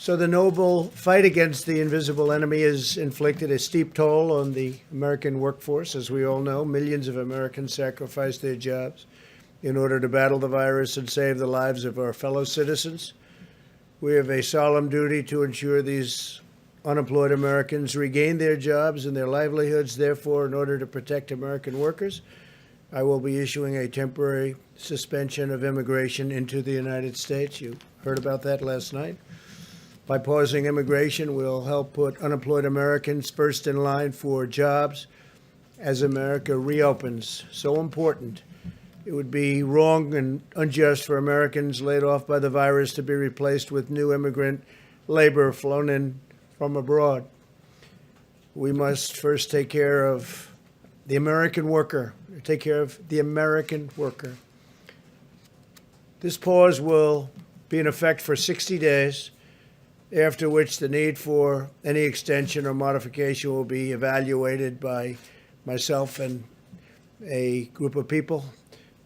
So the noble fight against the invisible enemy has inflicted a steep toll on the American workforce. As we all know, millions of Americans sacrificed their jobs in order to battle the virus and save the lives of our fellow citizens. We have a solemn duty to ensure these unemployed Americans regain their jobs and their livelihoods. Therefore, in order to protect American workers, I will be issuing a temporary suspension of immigration into the United States. You heard about that last night. By pausing immigration, we'll help put unemployed Americans first in line for jobs as America reopens. So important. It would be wrong and unjust for Americans laid off by the virus to be replaced with new immigrant labor flown in from abroad. We must first take care of the American worker, take care of the American worker. This pause will be in effect for 60 days, after which the need for any extension or modification will be evaluated by myself and a group of people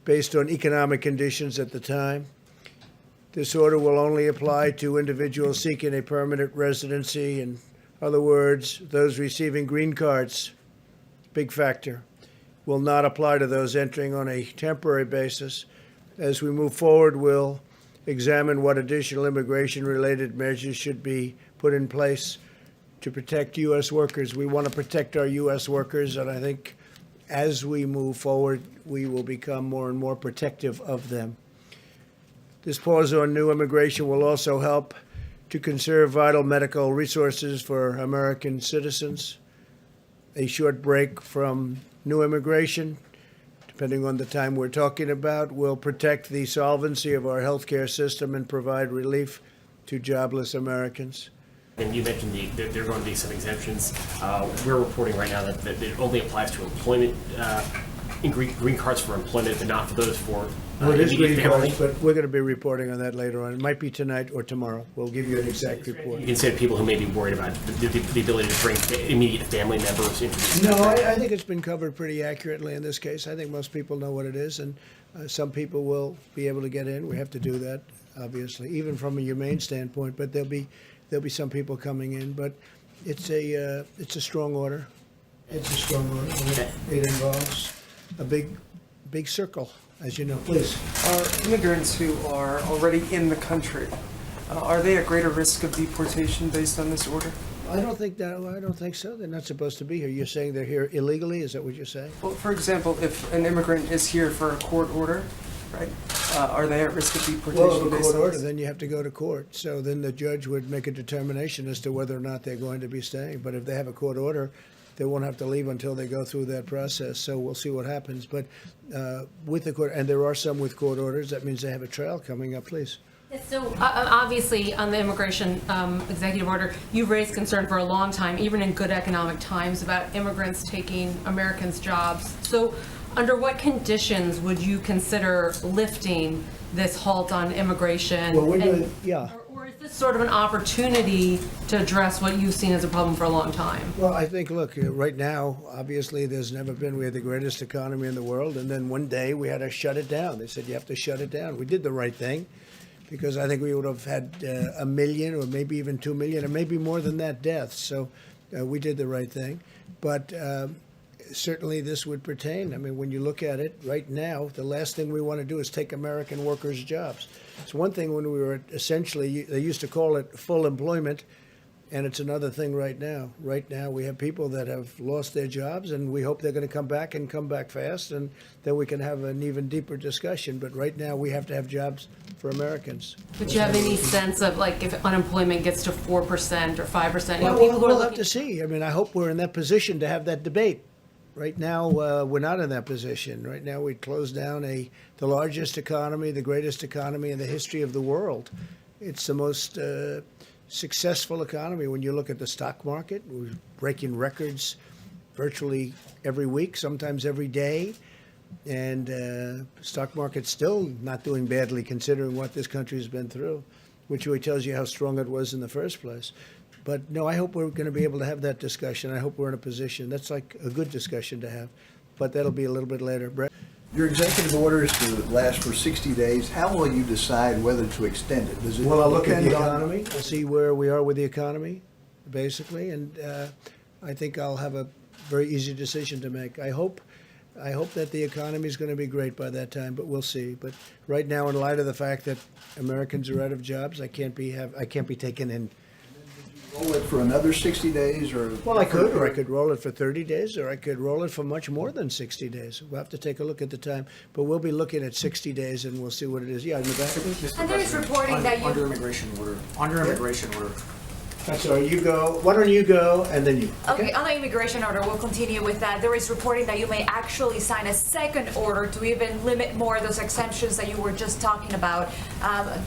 based on economic conditions at the time. This order will only apply to individuals seeking a permanent residency. In other words, those receiving green cards, big factor, will not apply to those entering on a temporary basis. As we move forward, we'll examine what additional immigration-related measures should be put in place to protect U.S. workers. We want to protect our U.S. workers, and I think as we move forward, we will become more and more protective of them. This pause on new immigration will also help to conserve vital medical resources for American citizens. A short break from new immigration, depending on the time we're talking about, will protect the solvency of our healthcare system and provide relief to jobless Americans. And you mentioned there are going to be some exemptions. We're reporting right now that it only applies to employment, green cards for employment, but not for those for Well, it is immediate green family. cards, but we're going to be reporting on that later on. It might be tonight or tomorrow. We'll give you an exact report. You consider people who may be worried about the ability to bring immediate family members into these. No, I think it's been covered pretty accurately in this case. I think most people know what it is, and some people will be able to get in. We have to do that, obviously, even from a humane standpoint. But there'll be some people coming in. But it's a strong order. It's a strong order. It involves a big circle, as you know. Please. Are immigrants who are already in the country, are they at greater risk of deportation based on this order? I don't think so. They're not supposed to be here. You're saying they're here illegally? Is that what you're saying? Well, for example, if an immigrant is here for a court order, right, are they at risk of deportation? Well, if a based court on order, this? then you have to go to court. So then the judge would make a determination as to whether or not they're going to be staying. But if they have a court order, they won't have to leave until they go through that process. So we'll see what happens. But with the court, and there are some with court orders, that means they have a trial coming up. Please. So obviously, on the immigration executive order, you've raised concern for a long time, even in good economic times, about immigrants taking Americans' jobs. So under what conditions would you consider lifting this halt on immigration? Well, we're doing, yeah. Or is this sort of an opportunity to address what you've seen as a problem for a long time? Well, I think, look, right now, obviously, we had the greatest economy in the world, and then one day we had to shut it down. They said, you have to shut it down. We did the right thing, because I think we would have had 1 million or maybe even 2 million or maybe more than that deaths. So we did the right thing. But certainly this would pertain. I mean, when you look at it right now, the last thing we want to do is take American workers' jobs. It's one thing when we were essentially, they used to call it full employment, and it's another thing right now. Right now, we have people that have lost their jobs, and we hope they're going to come back and come back fast, and then we can have an even deeper discussion. But right now, we have to have jobs for Americans. Would you have any sense of, like, if unemployment gets to 4% or 5%? Well, People who are we'll have looking to see. I mean, I hope we're in that position to have that debate. Right now, we're not in that position. Right now, we closed down the largest economy, the greatest economy in the history of the world. It's the most successful economy. When you look at the stock market, we're breaking records virtually every week, sometimes every day. And stock market's still not doing badly considering what this country has been through, which really tells you how strong it was in the first place. But no, I hope we're going to be able to have that discussion. I hope we're in a position. That's like a good discussion to have. But that'll be a little bit later. Brett? Your executive order is to last for 60 days. How will you decide whether to extend it? Does it Well, I'll look at the depend on- economy. I'll see where we are with the economy, basically, and I think I'll have a very easy decision to make. I hope that the economy is going to be great by that time, but we'll see. But right now, in light of the fact that Americans are out of jobs, I can't be taken in. Roll it for another 60 days or? Well, I could roll it for 30 days, or I could roll it for much more than 60 days. We'll have to take a look at the time, but we'll be looking at 60 days, and we'll see what it is. Yeah, in the back of it? Mr. And there is President, reporting that you- Under immigration order. That's all right. You go. Why don't you go, and then you? Okay, on the immigration order, we'll continue with that. There is reporting that you may actually sign a second order to even limit more those exemptions that you were just talking about.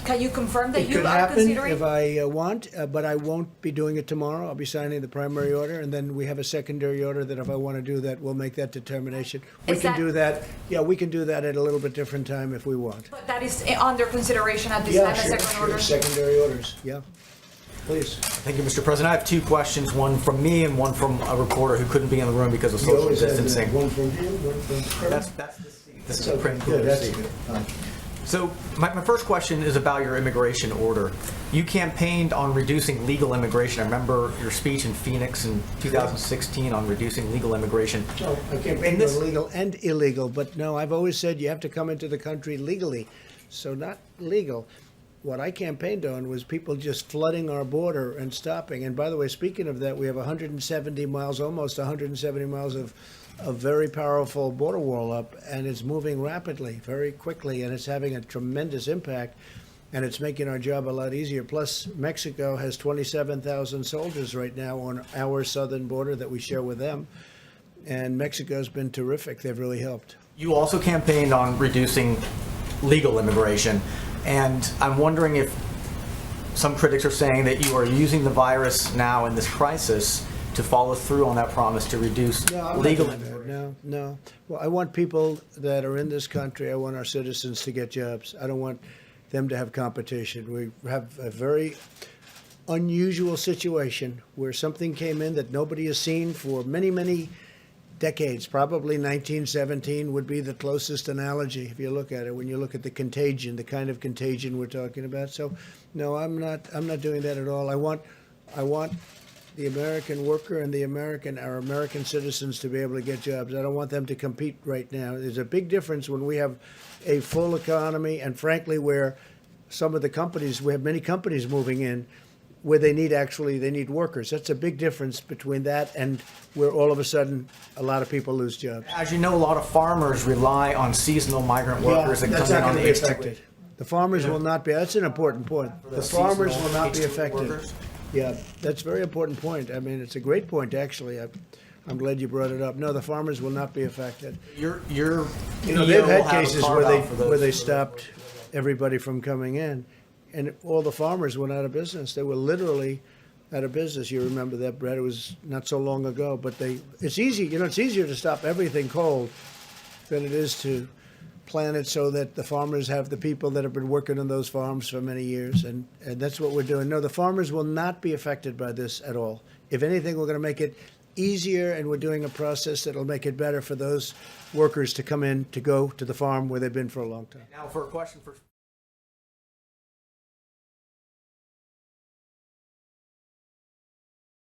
Can you confirm that It you could are happen considering? if I want, but I won't be doing it tomorrow. I'll be signing the primary order, and then we have a secondary order that if I want to do that, we'll make that determination. We Is can that- do that. Yeah, we can do that at a little bit different time if we want. But that is under consideration at this Yeah, time, a sure, second sure. order? Secondary orders, yeah. Please. Thank you, Mr. President. I have two questions, one from me and one from a reporter who couldn't be in the room because of You social always have distancing. one from him, one from her. That's the seat. This is a print Good, that's seat. good. So my first question is about your immigration order. You campaigned on reducing legal immigration. I remember your speech in Phoenix in 2016 on reducing legal immigration. No, I can't In make this- legal and illegal, but no, I've always said you have to come into the country legally, so not legal. What I campaigned on was people just flooding our border and stopping. And by the way, speaking of that, we have 170 miles, almost 170 miles of very powerful border wall up, and it's moving rapidly, very quickly, and it's having a tremendous impact, and it's making our job a lot easier. Plus, Mexico has 27,000 soldiers right now on our southern border that we share with them, and Mexico's been terrific. They've really helped. You also campaigned on reducing legal immigration. And I'm wondering if some critics are saying that you are using the virus now in this crisis to follow through on that promise to reduce No, I'm legal not doing that. immigration. No. Well, I want people that are in this country, I want our citizens to get jobs. I don't want them to have competition. We have a very unusual situation where something came in that nobody has seen for many, many decades. Probably 1917 would be the closest analogy if you look at it, when you look at the contagion, the kind of contagion we're talking about. So, no, I'm not doing that at all. I want the American worker and our American citizens to be able to get jobs. I don't want them to compete right now. There's a big difference when we have a full economy, and frankly, where some of the companies, we have many companies moving in, where they need workers. That's a big difference between that and where all of a sudden a lot of people lose jobs. As you know, a lot of farmers rely on seasonal migrant workers that that's come in not on going to be the affected. The farmers will not be. That's an important point. The farmers will not be H2 affected. workers. Yeah, that's a very important point. I mean, it's a great point, actually. I'm glad you brought it up. No, the farmers will not be affected. Your You know, PO they've will had have a cases carve-out for those. where they stopped everybody from coming in, and all the farmers went out of business. They were literally out of business. You remember that, Brett? It was not so long ago. But it's easy. You know, it's easier to stop everything cold than it is to plan it so that the farmers have the people that have been working on those farms for many years, and that's what we're doing. No, the farmers will not be affected by this at all. If anything, we're going to make it easier, and we're doing a process that'll make it better for those workers to come in, to go to the farm where they've been for a long time. Now for a question for